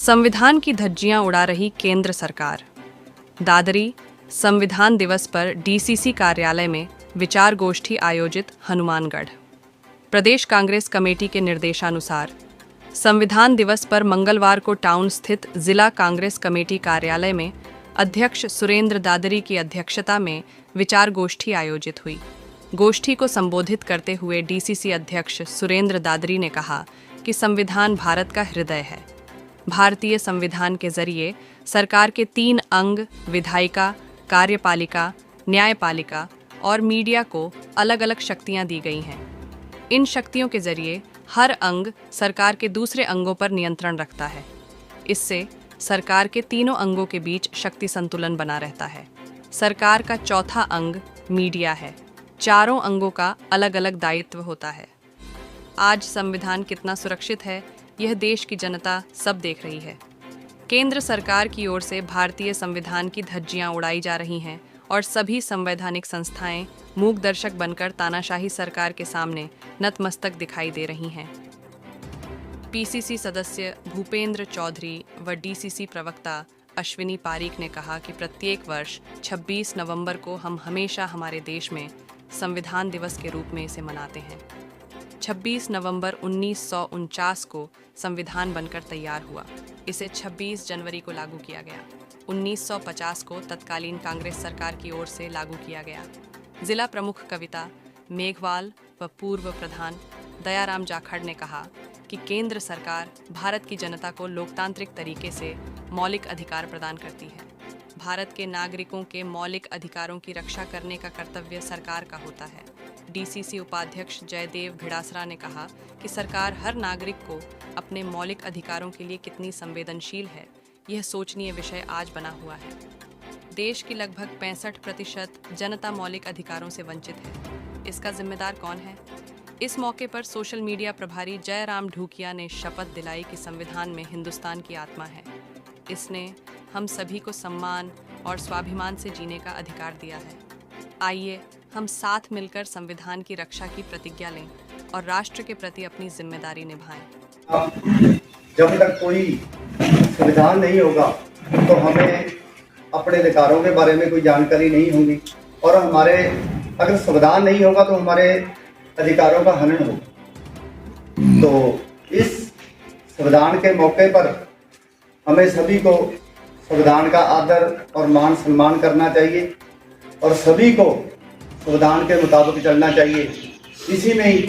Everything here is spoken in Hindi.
संविधान की धज्जियां उड़ा रही केंद्र सरकार। दादरी संविधान दिवस पर डीसीसी कार्यालय में विचार गोष्ठी आयोजित हनुमानगढ़। प्रदेश कांग्रेस कमेटी के निर्देशानुसार संविधान दिवस पर मंगलवार को टाउन स्थित जिला कांग्रेस कमेटी कार्यालय में अध्यक्ष सुरेंद्र दादरी की अध्यक्षता में विचार गोष्ठी आयोजित हुई। गोष्ठी को संबोधित करते हुए डीसीसी अध्यक्ष सुरेंद्र दादरी ने कहा कि संविधान भारत का हृदय है। भारतीय संविधान के जरिए सरकार के 3 अंग विधायिका, कार्यपालिका, न्यायपालिका और मीडिया को अलग अलग शक्तियां दी गई हैं। इन शक्तियों के जरिए हर अंग सरकार के दूसरे अंगों पर नियंत्रण रखता है। इससे सरकार के तीनों अंगों के बीच शक्ति संतुलन बना रहता है। सरकार का चौथा अंग मीडिया है। चारों अंगों का अलग अलग दायित्व होता है। आज संविधान कितना सुरक्षित है, यह देश की जनता सब देख रही है। केंद्र सरकार की ओर से भारतीय संविधान की धज्जियां उड़ाई जा रही हैं और सभी संवैधानिक संस्थाएं मूक दर्शक बनकर तानाशाही सरकार के सामने नतमस्तक दिखाई दे रही हैं। पीसीसी सदस्य भूपेंद्र चौधरी व डीसीसी प्रवक्ता अश्विनी पारीक ने कहा कि प्रत्येक वर्ष 26 नवंबर को हम हमेशा हमारे देश में संविधान दिवस के रूप में इसे मनाते हैं। 26 नवंबर 1949 को संविधान बनकर तैयार हुआ। इसे 26 जनवरी को लागू किया गया। 1950 को तत्कालीन कांग्रेस सरकार की ओर से लागू किया गया। जिला प्रमुख कविता मेघवाल व पूर्व प्रधान दयाराम जाखड़ ने कहा कि केंद्र सरकार भारत की जनता को लोकतांत्रिक तरीके से मौलिक अधिकार प्रदान करती है। भारत के नागरिकों के मौलिक अधिकारों की रक्षा करने का कर्तव्य सरकार का होता है। डीसीसी उपाध्यक्ष जयदेव भिड़ासरा ने कहा कि सरकार हर नागरिक को अपने मौलिक अधिकारों के लिए कितनी संवेदनशील है, यह सोचनीय विषय आज बना हुआ है। देश की लगभग 65% जनता मौलिक अधिकारों से वंचित है। इसका जिम्मेदार कौन है? इस मौके पर सोशल मीडिया प्रभारी जयराम ढूकिया ने शपथ दिलाई कि संविधान में हिंदुस्तान की आत्मा है। इसने हम सभी को सम्मान और स्वाभिमान से जीने का अधिकार दिया है। आइए हम साथ मिलकर संविधान की रक्षा की प्रतिज्ञा लें और राष्ट्र के प्रति अपनी जिम्मेदारी निभाएं। जब तक कोई संविधान नहीं होगा तो हमें अपने अधिकारों के बारे में कोई जानकारी नहीं होगी और हमारे अगर संविधान नहीं होगा तो हमारे अधिकारों का हनन होगा। तो इस संविधान के मौके पर हमें सभी को संविधान का आदर और मान सम्मान करना चाहिए और सभी को संविधान के मुताबिक चलना चाहिए। इसी में ही